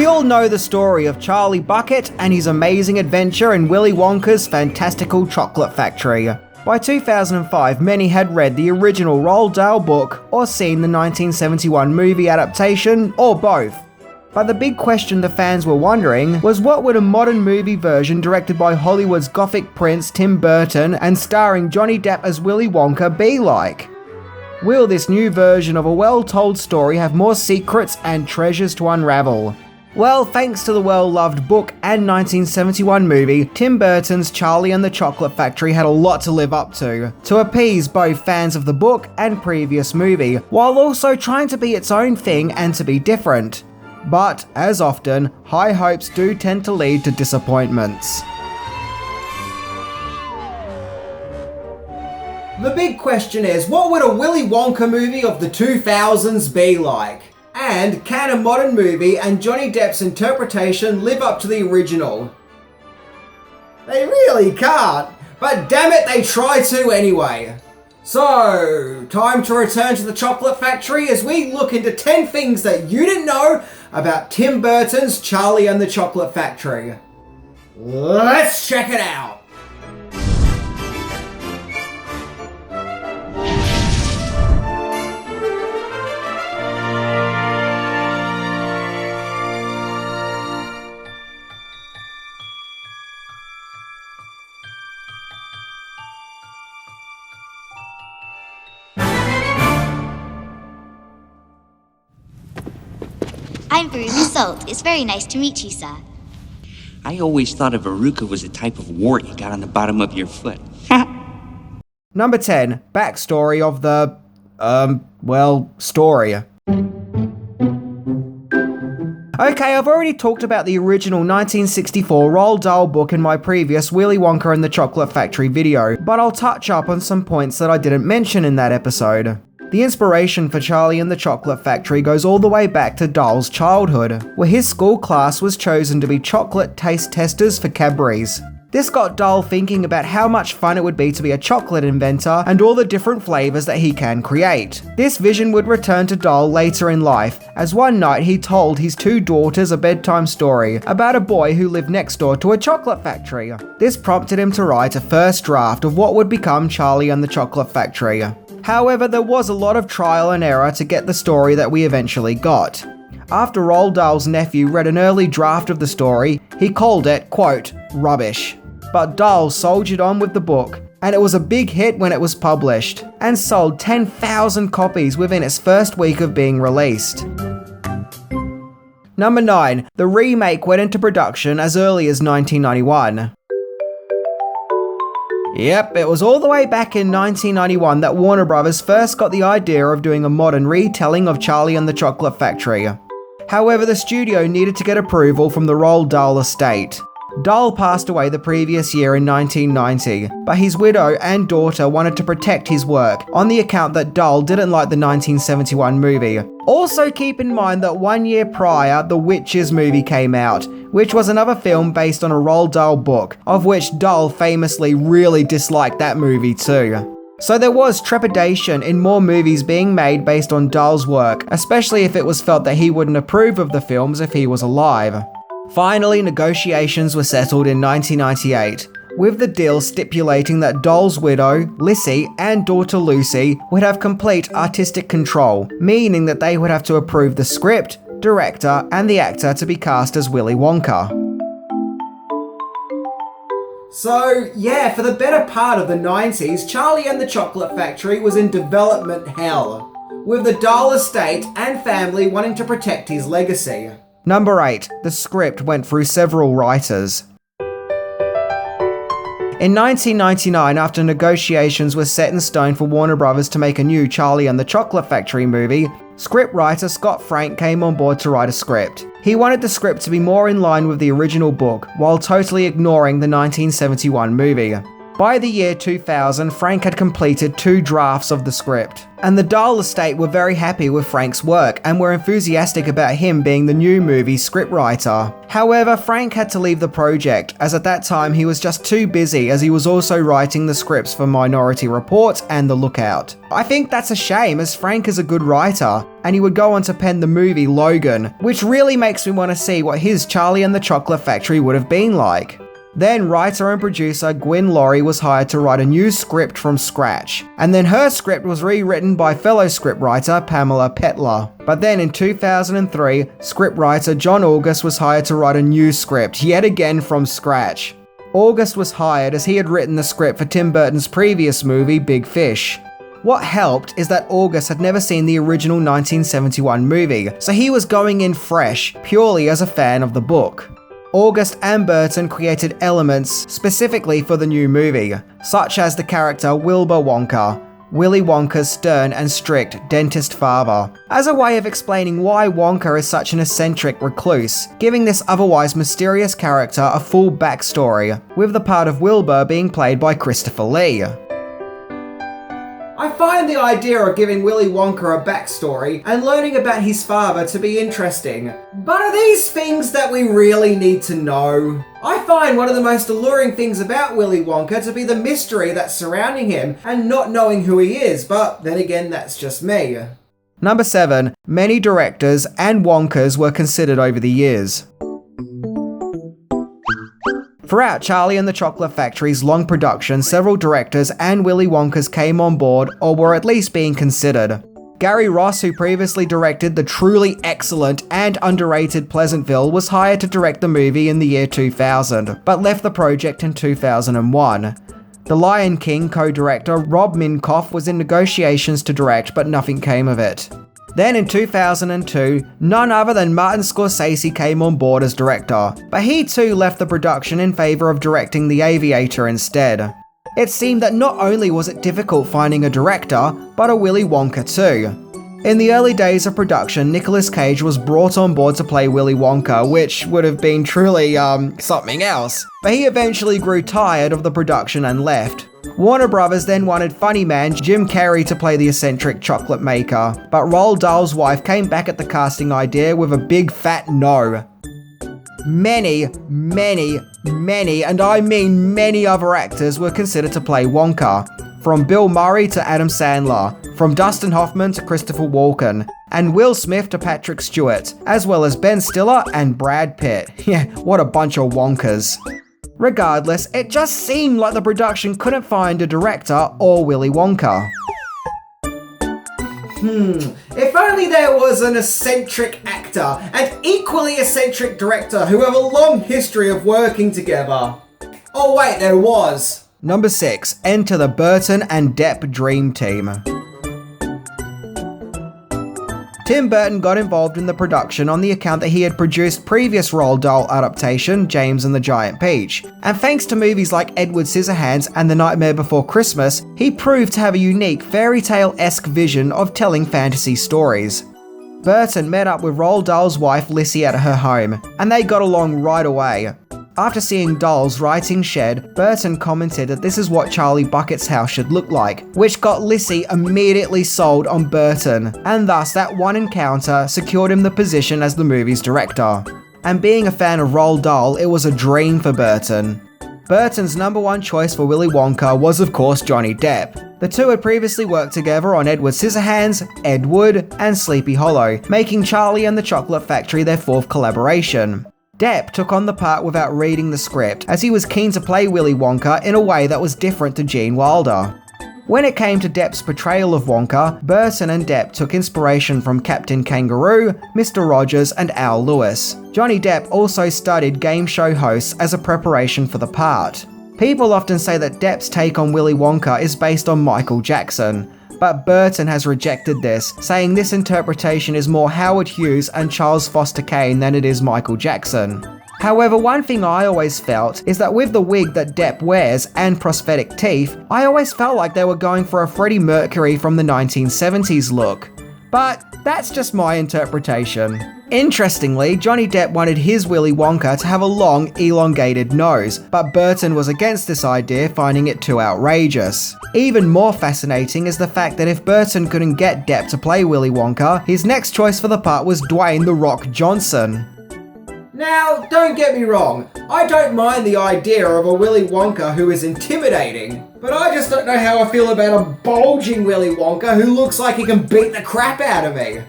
all know the story of Charlie Bucket and his amazing adventure in Willy Wonka's fantastical chocolate factory. By 2005, many had read the original Roald Dahl book or seen the 1971 movie adaptation, or both. But the big question the fans were wondering was, what would a modern movie version directed by Hollywood's Gothic prince Tim Burton and starring Johnny Depp as Willy Wonka be like? Will this new version of a well-told story have more secrets and treasures to unravel? Well, thanks to the well-loved book and 1971 movie, Tim Burton's Charlie and the Chocolate Factory had a lot to live up to appease both fans of the book and previous movie, while also trying to be its own thing and to be different. But, as often, high hopes do tend to lead to disappointments. The big question is, what would a Willy Wonka movie of the 2000s be like? And can a modern movie and Johnny Depp's interpretation live up to the original? They really can't, but damn it, they try to anyway. So, time to return to the Chocolate Factory as we look into 10 things that you didn't know about Tim Burton's Charlie and the Chocolate Factory. Let's check it out! I'm Veruca Salt. It's very nice to meet you, sir. I always thought a verruca was a type of wart you got on the bottom of your foot. Number 10. Backstory of the, story. Okay, I've already talked about the original 1964 Roald Dahl book in my previous Willy Wonka and the Chocolate Factory video, but I'll touch up on some points that I didn't mention in that episode. The inspiration for Charlie and the Chocolate Factory goes all the way back to Dahl's childhood, where his school class was chosen to be chocolate taste testers for Cadbury's. This got Dahl thinking about how much fun it would be to be a chocolate inventor and all the different flavours that he can create. This vision would return to Dahl later in life, as one night he told his two daughters a bedtime story about a boy who lived next door to a chocolate factory. This prompted him to write a first draft of what would become Charlie and the Chocolate Factory. However, there was a lot of trial and error to get the story that we eventually got. After Roald Dahl's nephew read an early draft of the story, he called it, quote, rubbish. But Dahl soldiered on with the book, and it was a big hit when it was published, and sold 10,000 copies within its first week of being released. Number 9. The remake went into production as early as 1991. Yep, it was all the way back in 1991 that Warner Brothers first got the idea of doing a modern retelling of Charlie and the Chocolate Factory. However, the studio needed to get approval from the Roald Dahl estate. Dahl passed away the previous year in 1990, but his widow and daughter wanted to protect his work on the account that Dahl didn't like the 1971 movie. Also keep in mind that 1 year prior, The Witches movie came out, which was another film based on a Roald Dahl book, of which Dahl famously really disliked that movie too. So there was trepidation in more movies being made based on Dahl's work, especially if it was felt that he wouldn't approve of the films if he was alive. Finally, negotiations were settled in 1998, with the deal stipulating that Dahl's widow, Lissy, and daughter Lucy would have complete artistic control, meaning that they would have to approve the script, director, and the actor to be cast as Willy Wonka. So, yeah, for the better part of the 90s, Charlie and the Chocolate Factory was in development hell, with the Dahl estate and family wanting to protect his legacy. Number 8. The script went through several writers. In 1999, after negotiations were set in stone for Warner Brothers to make a new Charlie and the Chocolate Factory movie, scriptwriter Scott Frank came on board to write a script. He wanted the script to be more in line with the original book, while totally ignoring the 1971 movie. By the year 2000, Frank had completed 2 drafts of the script, and the Dahl estate were very happy with Frank's work and were enthusiastic about him being the new movie's scriptwriter. However, Frank had to leave the project, as at that time he was just too busy, as he was also writing the scripts for Minority Report and The Lookout. I think that's a shame, as Frank is a good writer, and he would go on to pen the movie Logan, which really makes me want to see what his Charlie and the Chocolate Factory would have been like. Then writer and producer Gwyn Laurie was hired to write a new script from scratch, and then her script was rewritten by fellow scriptwriter Pamela Petler. But then in 2003, scriptwriter John August was hired to write a new script, yet again from scratch. August was hired as he had written the script for Tim Burton's previous movie Big Fish. What helped is that August had never seen the original 1971 movie, so he was going in fresh, purely as a fan of the book. August and Burton created elements specifically for the new movie, such as the character Wilbur Wonka, Willy Wonka's stern and strict dentist father, as a way of explaining why Wonka is such an eccentric recluse, giving this otherwise mysterious character a full backstory, with the part of Wilbur being played by Christopher Lee. I find the idea of giving Willy Wonka a backstory and learning about his father to be interesting. But are these things that we really need to know? I find one of the most alluring things about Willy Wonka to be the mystery that's surrounding him and not knowing who he is, but then again, that's just me. Number 7. Many directors and Wonkas were considered over the years. Throughout Charlie and the Chocolate Factory's long production, several directors and Willy Wonkas came on board, or were at least being considered. Gary Ross, who previously directed the truly excellent and underrated Pleasantville, was hired to direct the movie in the year 2000, but left the project in 2001. The Lion King co-director Rob Minkoff was in negotiations to direct, but nothing came of it. Then in 2002, none other than Martin Scorsese came on board as director, but he too left the production in favour of directing The Aviator instead. It seemed that not only was it difficult finding a director, but a Willy Wonka too. In the early days of production, Nicolas Cage was brought on board to play Willy Wonka, which would have been truly, something else. But he eventually grew tired of the production and left. Warner Brothers then wanted funny man Jim Carrey to play the eccentric chocolate maker, but Roald Dahl's wife came back at the casting idea with a big fat no. Many, and I mean many other actors were considered to play Wonka, from Bill Murray to Adam Sandler, from Dustin Hoffman to Christopher Walken, and Will Smith to Patrick Stewart, as well as Ben Stiller and Brad Pitt. Yeah, what a bunch of Wonkas. Regardless, it just seemed like the production couldn't find a director or Willy Wonka. If only there was an eccentric actor and equally eccentric director who have a long history of working together. Oh wait, there was. Number 6. Enter the Burton and Depp Dream Team. Tim Burton got involved in the production on the account that he had produced previous Roald Dahl adaptation, James and the Giant Peach, and thanks to movies like Edward Scissorhands and The Nightmare Before Christmas, he proved to have a unique fairy tale-esque vision of telling fantasy stories. Burton met up with Roald Dahl's wife Lissy at her home, and they got along right away. After seeing Dahl's writing shed, Burton commented that this is what Charlie Bucket's house should look like, which got Lissy immediately sold on Burton, and thus that one encounter secured him the position as the movie's director. And being a fan of Roald Dahl, it was a dream for Burton. Burton's number one choice for Willy Wonka was of course Johnny Depp. The two had previously worked together on Edward Scissorhands, Ed Wood, and Sleepy Hollow, making Charlie and the Chocolate Factory their fourth collaboration. Depp took on the part without reading the script, as he was keen to play Willy Wonka in a way that was different to Gene Wilder. When it came to Depp's portrayal of Wonka, Burton and Depp took inspiration from Captain Kangaroo, Mr. Rogers, and Al Lewis. Johnny Depp also studied game show hosts as a preparation for the part. People often say that Depp's take on Willy Wonka is based on Michael Jackson, but Burton has rejected this, saying this interpretation is more Howard Hughes and Charles Foster Kane than it is Michael Jackson. However, one thing I always felt is that with the wig that Depp wears and prosthetic teeth, I always felt like they were going for a Freddie Mercury from the 1970s look. But that's just my interpretation. Interestingly, Johnny Depp wanted his Willy Wonka to have a long, elongated nose, but Burton was against this idea, finding it too outrageous. Even more fascinating is the fact that if Burton couldn't get Depp to play Willy Wonka, his next choice for the part was Dwayne "The Rock" Johnson. Now, don't get me wrong, I don't mind the idea of a Willy Wonka who is intimidating, but I just don't know how I feel about a bulging Willy Wonka who looks like he can beat the crap out of me.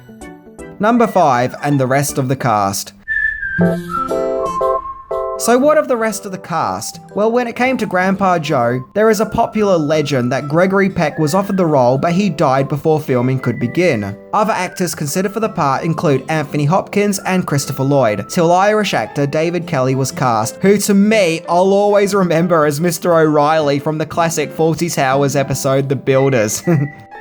Number 5, and the rest of the cast. So what of the rest of the cast? Well, when it came to Grandpa Joe, there is a popular legend that Gregory Peck was offered the role, but he died before filming could begin. Other actors considered for the part include Anthony Hopkins and Christopher Lloyd, till Irish actor David Kelly was cast, who to me, I'll always remember as Mr. O'Reilly from the classic Fawlty Towers episode The Builders.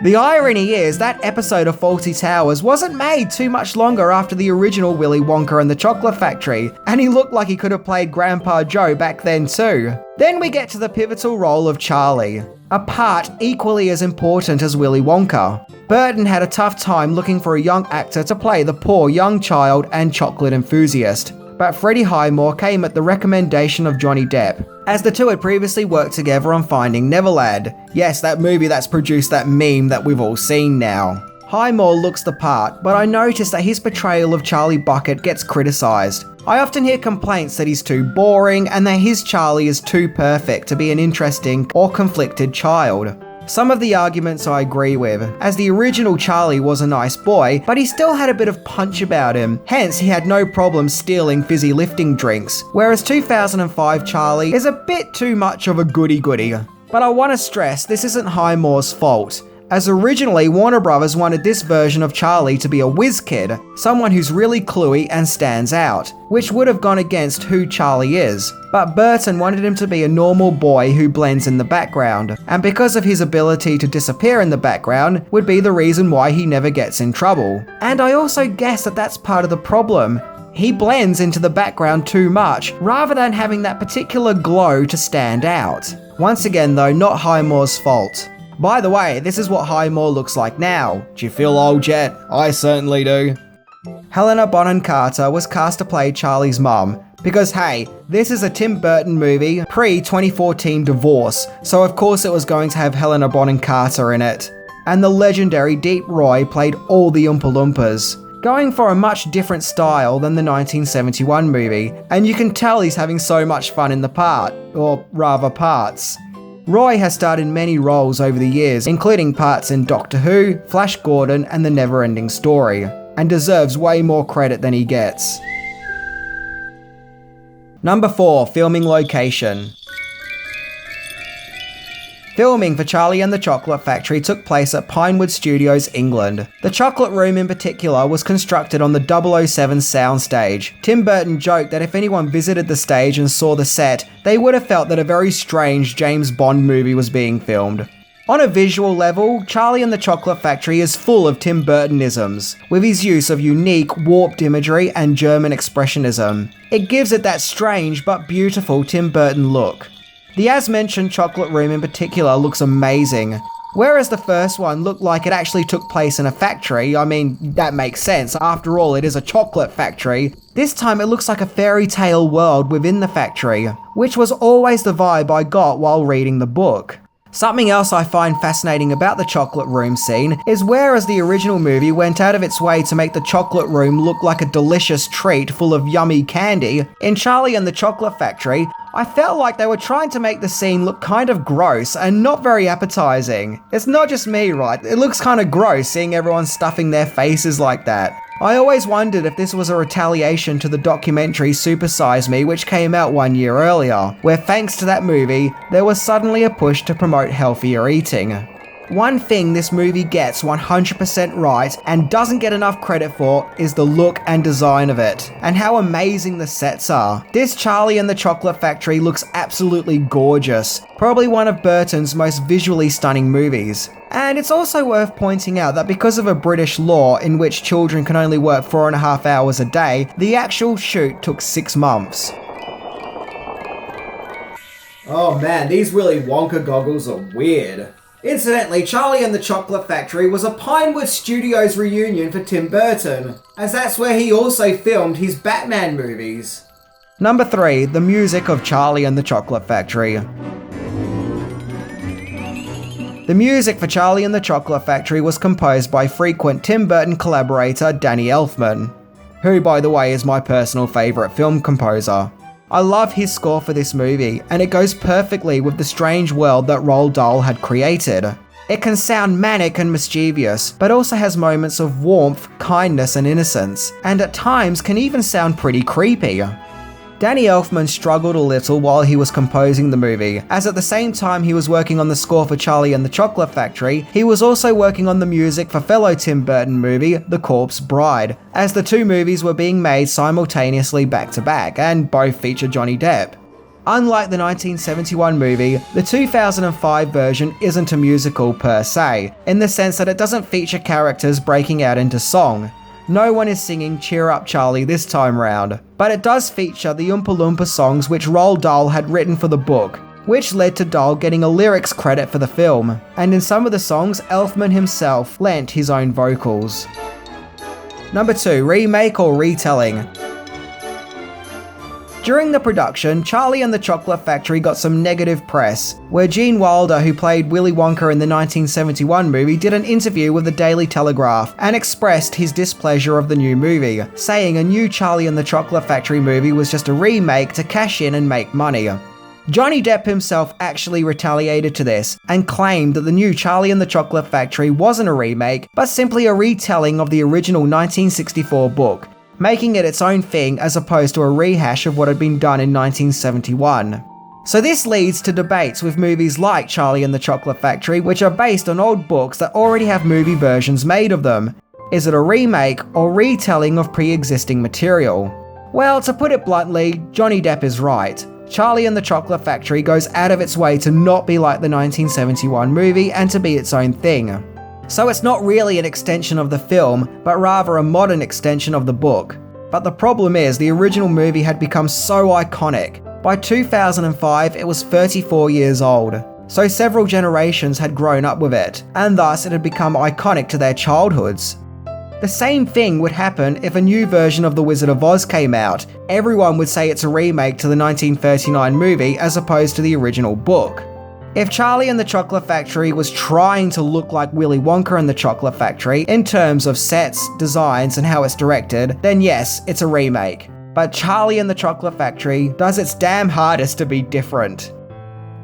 The irony is that episode of Fawlty Towers wasn't made too much longer after the original Willy Wonka and the Chocolate Factory, and he looked like he could have played Grandpa Joe back then too. Then we get to the pivotal role of Charlie, a part equally as important as Willy Wonka. Burton had a tough time looking for a young actor to play the poor young child and chocolate enthusiast, but Freddie Highmore came at the recommendation of Johnny Depp, as the two had previously worked together on Finding Neverland. Yes, that movie that's produced that meme that we've all seen now. Highmore looks the part, but I noticed that his portrayal of Charlie Bucket gets criticised. I often hear complaints that he's too boring and that his Charlie is too perfect to be an interesting or conflicted child. Some of the arguments I agree with, as the original Charlie was a nice boy, but he still had a bit of punch about him, hence he had no problem stealing fizzy lifting drinks, whereas 2005 Charlie is a bit too much of a goody-goody. But I want to stress, this isn't Highmore's fault, as originally Warner Brothers wanted this version of Charlie to be a whiz kid, someone who's really cluey and stands out, which would have gone against who Charlie is. But Burton wanted him to be a normal boy who blends in the background, and because of his ability to disappear in the background, would be the reason why he never gets in trouble. And I also guess that that's part of the problem. He blends into the background too much, rather than having that particular glow to stand out. Once again though, not Highmore's fault. By the way, this is what Highmore looks like now. Do you feel old yet? I certainly do. Helena Bonham Carter was cast to play Charlie's mum, because hey, this is a Tim Burton movie pre-2014 divorce, so of course it was going to have Helena Bonham Carter in it. And the legendary Deep Roy played all the Oompa Loompas, going for a much different style than the 1971 movie, and you can tell he's having so much fun in the part, or rather parts. Roy has starred in many roles over the years, including parts in Doctor Who, Flash Gordon, and The Never-Ending Story, and deserves way more credit than he gets. Number 4, filming location. Filming for Charlie and the Chocolate Factory took place at Pinewood Studios, England. The Chocolate Room in particular was constructed on the 007 soundstage. Tim Burton joked that if anyone visited the stage and saw the set, they would have felt that a very strange James Bond movie was being filmed. On a visual level, Charlie and the Chocolate Factory is full of Tim Burtonisms, with his use of unique, warped imagery and German expressionism. It gives it that strange but beautiful Tim Burton look. The as-mentioned Chocolate Room in particular looks amazing. Whereas the first one looked like it actually took place in a factory, I mean, that makes sense, after all it is a chocolate factory, this time it looks like a fairy tale world within the factory, which was always the vibe I got while reading the book. Something else I find fascinating about the Chocolate Room scene is whereas the original movie went out of its way to make the Chocolate Room look like a delicious treat full of yummy candy, in Charlie and the Chocolate Factory, I felt like they were trying to make the scene look kind of gross and not very appetizing. It's not just me, right? It looks kind of gross seeing everyone stuffing their faces like that. I always wondered if this was a retaliation to the documentary Super Size Me, which came out 1 year earlier, where thanks to that movie, there was suddenly a push to promote healthier eating. One thing this movie gets 100% right and doesn't get enough credit for is the look and design of it, and how amazing the sets are. This Charlie and the Chocolate Factory looks absolutely gorgeous, probably one of Burton's most visually stunning movies. And it's also worth pointing out that because of a British law in which children can only work 4.5 hours a day, the actual shoot took 6 months. Oh man, these Willy Wonka goggles are weird. Incidentally, Charlie and the Chocolate Factory was a Pinewood Studios reunion for Tim Burton, as that's where he also filmed his Batman movies. Number 3. The music of Charlie and the Chocolate Factory. The music for Charlie and the Chocolate Factory was composed by frequent Tim Burton collaborator Danny Elfman, who, by the way, is my personal favourite film composer. I love his score for this movie, and it goes perfectly with the strange world that Roald Dahl had created. It can sound manic and mischievous, but also has moments of warmth, kindness, and innocence, and at times can even sound pretty creepy. Danny Elfman struggled a little while he was composing the movie, as at the same time he was working on the score for Charlie and the Chocolate Factory, he was also working on the music for fellow Tim Burton movie, The Corpse Bride, as the two movies were being made simultaneously back to back, and both feature Johnny Depp. Unlike the 1971 movie, the 2005 version isn't a musical per se, in the sense that it doesn't feature characters breaking out into song. No one is singing Cheer Up Charlie this time round, but it does feature the Oompa Loompa songs which Roald Dahl had written for the book, which led to Dahl getting a lyrics credit for the film, and in some of the songs, Elfman himself lent his own vocals. Number 2. Remake or retelling. During the production, Charlie and the Chocolate Factory got some negative press, where Gene Wilder, who played Willy Wonka in the 1971 movie, did an interview with the Daily Telegraph and expressed his displeasure of the new movie, saying a new Charlie and the Chocolate Factory movie was just a remake to cash in and make money. Johnny Depp himself actually retaliated to this and claimed that the new Charlie and the Chocolate Factory wasn't a remake, but simply a retelling of the original 1964 book, making it its own thing as opposed to a rehash of what had been done in 1971. So this leads to debates with movies like Charlie and the Chocolate Factory, which are based on old books that already have movie versions made of them. Is it a remake or retelling of pre-existing material? Well, to put it bluntly, Johnny Depp is right. Charlie and the Chocolate Factory goes out of its way to not be like the 1971 movie and to be its own thing. So it's not really an extension of the film, but rather a modern extension of the book. But the problem is, the original movie had become so iconic. By 2005, it was 34 years old. So several generations had grown up with it, and thus it had become iconic to their childhoods. The same thing would happen if a new version of The Wizard of Oz came out. Everyone would say it's a remake to the 1939 movie as opposed to the original book. If Charlie and the Chocolate Factory was trying to look like Willy Wonka and the Chocolate Factory in terms of sets, designs, and how it's directed, then yes, it's a remake. But Charlie and the Chocolate Factory does its damn hardest to be different.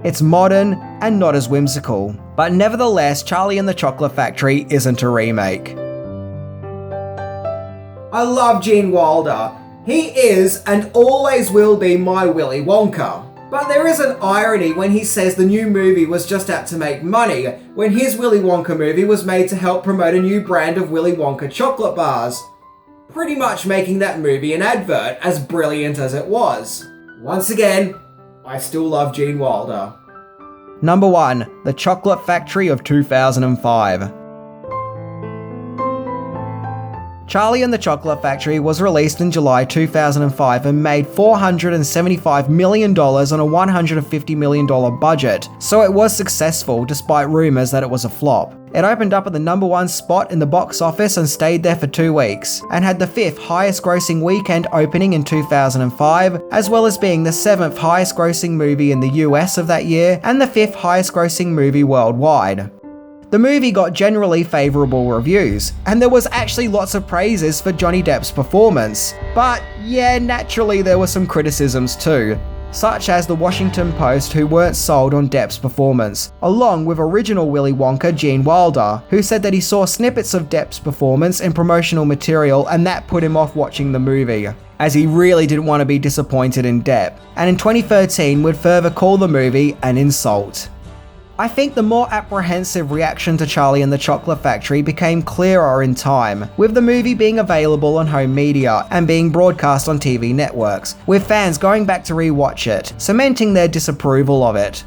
It's modern and not as whimsical, but nevertheless, Charlie and the Chocolate Factory isn't a remake. I love Gene Wilder. He is and always will be my Willy Wonka. But there is an irony when he says the new movie was just out to make money, when his Willy Wonka movie was made to help promote a new brand of Willy Wonka chocolate bars. Pretty much making that movie an advert, as brilliant as it was. Once again, I still love Gene Wilder. Number 1. The Chocolate Factory of 2005. Charlie and the Chocolate Factory was released in July 2005 and made $475 million on a $150 million budget, so it was successful despite rumours that it was a flop. It opened up at the number 1 spot in the box office and stayed there for 2 weeks, and had the 5th highest grossing weekend opening in 2005, as well as being the 7th highest grossing movie in the US of that year, and the 5th highest grossing movie worldwide. The movie got generally favourable reviews, and there was actually lots of praises for Johnny Depp's performance. But yeah, naturally there were some criticisms too, such as the Washington Post, who weren't sold on Depp's performance, along with original Willy Wonka Gene Wilder, who said that he saw snippets of Depp's performance in promotional material and that put him off watching the movie, as he really didn't want to be disappointed in Depp, and in 2013 would further call the movie an insult. I think the more apprehensive reaction to Charlie and the Chocolate Factory became clearer in time, with the movie being available on home media and being broadcast on TV networks, with fans going back to rewatch it, cementing their disapproval of it.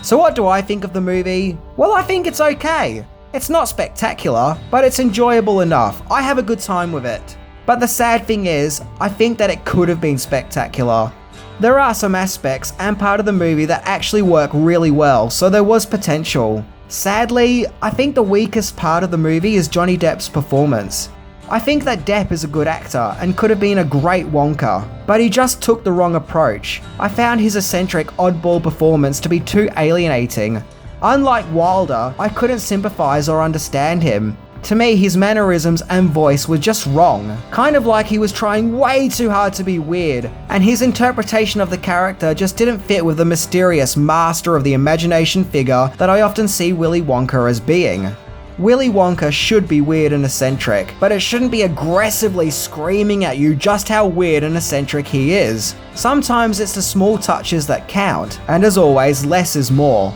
So what do I think of the movie? Well, I think it's okay. It's not spectacular, but it's enjoyable enough. I have a good time with it. But the sad thing is, I think that it could have been spectacular. There are some aspects and part of the movie that actually work really well, so there was potential. Sadly, I think the weakest part of the movie is Johnny Depp's performance. I think that Depp is a good actor and could have been a great Wonka, but he just took the wrong approach. I found his eccentric, oddball performance to be too alienating. Unlike Wilder, I couldn't sympathize or understand him. To me, his mannerisms and voice were just wrong, kind of like he was trying way too hard to be weird, and his interpretation of the character just didn't fit with the mysterious master of the imagination figure that I often see Willy Wonka as being. Willy Wonka should be weird and eccentric, but it shouldn't be aggressively screaming at you just how weird and eccentric he is. Sometimes it's the small touches that count, and as always, less is more.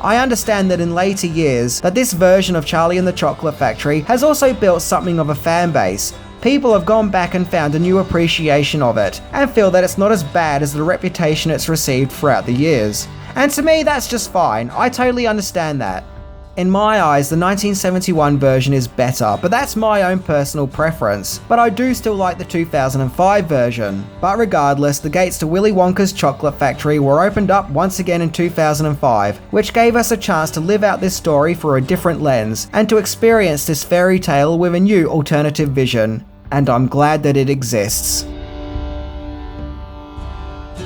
I understand that in later years, that this version of Charlie and the Chocolate Factory has also built something of a fan base. People have gone back and found a new appreciation of it, and feel that it's not as bad as the reputation it's received throughout the years. And to me, that's just fine. I totally understand that. In my eyes, the 1971 version is better, but that's my own personal preference. But I do still like the 2005 version. But regardless, the gates to Willy Wonka's Chocolate Factory were opened up once again in 2005, which gave us a chance to live out this story through a different lens, and to experience this fairy tale with a new alternative vision. And I'm glad that it exists.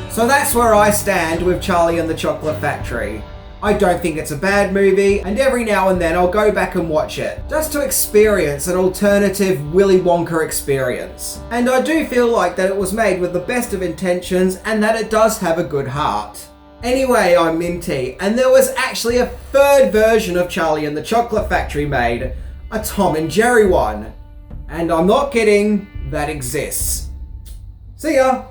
So that's where I stand with Charlie and the Chocolate Factory. I don't think it's a bad movie, and every now and then I'll go back and watch it, just to experience an alternative Willy Wonka experience. And I do feel like that it was made with the best of intentions, and that it does have a good heart. Anyway, I'm Minty, and there was actually a third version of Charlie and the Chocolate Factory made, a Tom and Jerry one. And I'm not kidding, that exists. See ya!